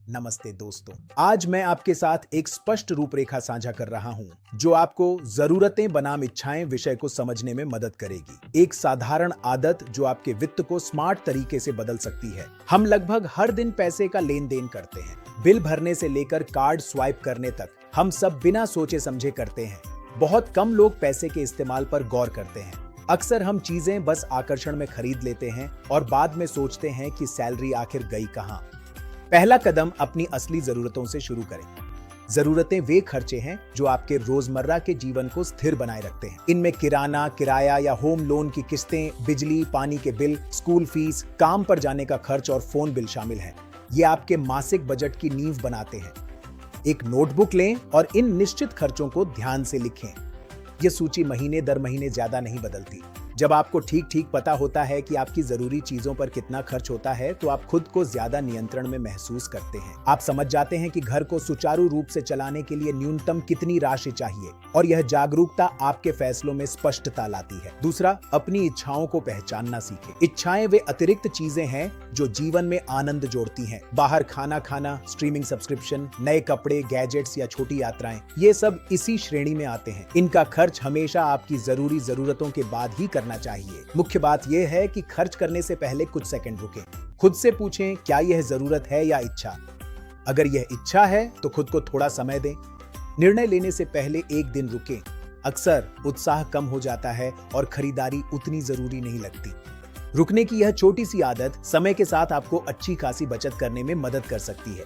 नमस्ते दोस्तों, आज मैं आपके साथ एक स्पष्ट रूपरेखा साझा कर रहा हूं जो आपको जरूरतें बनाम इच्छाएं विषय को समझने में मदद करेगी। एक साधारण आदत जो आपके वित्त को स्मार्ट तरीके से बदल सकती है। हम लगभग हर दिन पैसे का लेन देन करते हैं। बिल भरने से लेकर कार्ड स्वाइप करने तक हम सब बिना सोचे समझे करते हैं। बहुत कम लोग पैसे के इस्तेमाल पर गौर करते हैं। अक्सर हम चीजें बस आकर्षण में खरीद लेते हैं और बाद में सोचते हैं कि सैलरी आखिर गई कहां। पहला कदम अपनी असली जरूरतों से शुरू करें। जरूरतें वे खर्चे हैं जो आपके रोजमर्रा के जीवन को स्थिर बनाए रखते हैं। इनमें किराना, किराया या होम लोन की किस्तें, बिजली, पानी के बिल, स्कूल फीस, काम पर जाने का खर्च और फोन बिल शामिल हैं। ये आपके मासिक बजट की नींव बनाते हैं। एक नोटबुक लें और इन निश्चित खर्चों को ध्यान से लिखें। ये सूची महीने दर महीने ज्यादा नहीं बदलती। जब आपको ठीक ठीक पता होता है कि आपकी जरूरी चीजों पर कितना खर्च होता है तो आप खुद को ज्यादा नियंत्रण में महसूस करते हैं। आप समझ जाते हैं कि घर को सुचारू रूप से चलाने के लिए न्यूनतम कितनी राशि चाहिए और यह जागरूकता आपके फैसलों में स्पष्टता लाती है। दूसरा, अपनी इच्छाओं को पहचानना सीखें। इच्छाएं वे अतिरिक्त चीजें हैं जो जीवन में आनंद जोड़ती हैं। बाहर खाना खाना, स्ट्रीमिंग सब्सक्रिप्शन, नए कपड़े, गैजेट्स या छोटी यात्राएं, ये सब इसी श्रेणी में आते हैं। इनका खर्च हमेशा आपकी जरूरी जरूरतों के बाद ही करना चाहिए। मुख्य बात यह है कि खर्च करने से पहले कुछ सेकंड रुकें। खुद से पूछें, क्या यह जरूरत है या इच्छा? अगर यह इच्छा है तो खुद को थोड़ा समय दें। निर्णय लेने से पहले एक दिन रुकें। अक्सर उत्साह कम हो जाता है और खरीदारी उतनी जरूरी नहीं लगती। रुकने की यह छोटी सी आदत समय के साथ आपको अच्छी खासी बचत करने में मदद कर सकती है।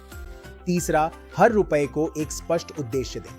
तीसरा, हर रुपए को एक स्पष्ट उद्देश्य दें।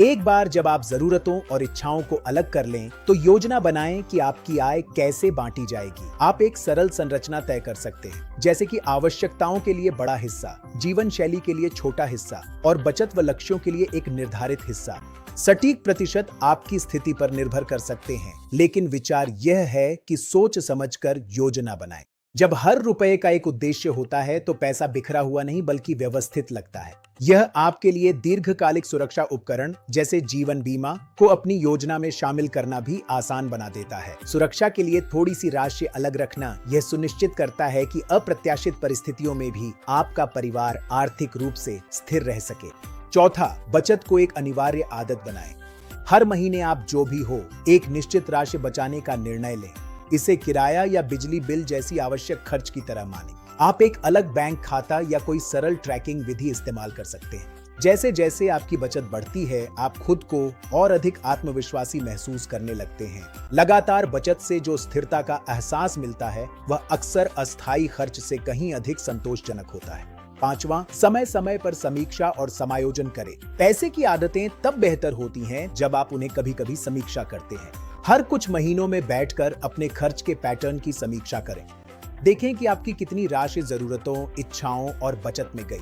एक बार जब आप जरूरतों और इच्छाओं को अलग कर लें तो योजना बनाएं कि आपकी आय कैसे बांटी जाएगी। आप एक सरल संरचना तय कर सकते हैं, जैसे कि आवश्यकताओं के लिए बड़ा हिस्सा, जीवन शैली के लिए छोटा हिस्सा और बचत व लक्ष्यों के लिए एक निर्धारित हिस्सा। सटीक प्रतिशत आपकी स्थिति पर निर्भर कर सकते हैं, लेकिन विचार यह है कि सोच समझकर योजना बनाएं। जब हर रुपए का एक उद्देश्य होता है तो पैसा बिखरा हुआ नहीं बल्कि व्यवस्थित लगता है। यह आपके लिए दीर्घकालिक सुरक्षा उपकरण जैसे जीवन बीमा को अपनी योजना में शामिल करना भी आसान बना देता है। सुरक्षा के लिए थोड़ी सी राशि अलग रखना यह सुनिश्चित करता है कि अप्रत्याशित परिस्थितियों में भी आपका परिवार आर्थिक रूप से स्थिर रह सके। चौथा, बचत को एक अनिवार्य आदत बनाएं। हर महीने आप जो भी हो, एक निश्चित राशि बचाने का निर्णय लें। इसे किराया या बिजली बिल जैसी आवश्यक खर्च की तरह मानें। आप एक अलग बैंक खाता या कोई सरल ट्रैकिंग विधि इस्तेमाल कर सकते हैं। जैसे जैसे आपकी बचत बढ़ती है, आप खुद को और अधिक आत्मविश्वासी महसूस करने लगते हैं। लगातार बचत से जो स्थिरता का एहसास मिलता है वह अक्सर अस्थायी खर्च से कहीं अधिक संतोषजनक होता है। पांचवां, समय समय पर समीक्षा और समायोजन करें। पैसे की आदतें तब बेहतर होती हैं जब आप उन्हें कभी कभी समीक्षा करते हैं। हर कुछ महीनों में बैठकर अपने खर्च के पैटर्न की समीक्षा करें। देखें कि आपकी कितनी राशि जरूरतों, इच्छाओं और बचत में गई।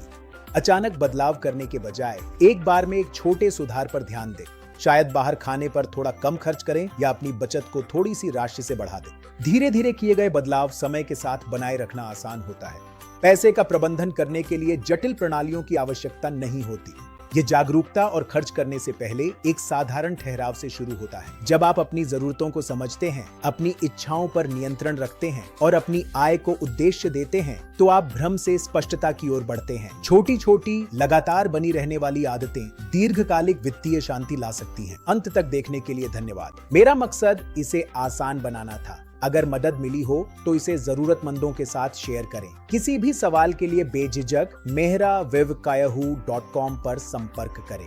अचानक बदलाव करने के बजाय एक बार में एक छोटे सुधार पर ध्यान दें। शायद बाहर खाने पर थोड़ा कम खर्च करें या अपनी बचत को थोड़ी सी राशि से बढ़ा दें। धीरे धीरे किए गए बदलाव समय के साथ बनाए रखना आसान होता है। पैसे का प्रबंधन करने के लिए जटिल प्रणालियों की आवश्यकता नहीं होती। ये जागरूकता और खर्च करने से पहले एक साधारण ठहराव से शुरू होता है। जब आप अपनी जरूरतों को समझते हैं, अपनी इच्छाओं पर नियंत्रण रखते हैं और अपनी आय को उद्देश्य देते हैं तो आप भ्रम से स्पष्टता की ओर बढ़ते हैं। छोटी छोटी लगातार बनी रहने वाली आदतें दीर्घकालिक वित्तीय शांति ला सकती हैं। अंत तक देखने के लिए धन्यवाद। मेरा मकसद इसे आसान बनाना था। अगर मदद मिली हो तो इसे जरूरतमंदों के साथ शेयर करें। किसी भी सवाल के लिए बेझिझक mehravivkayahoo.com पर संपर्क करें।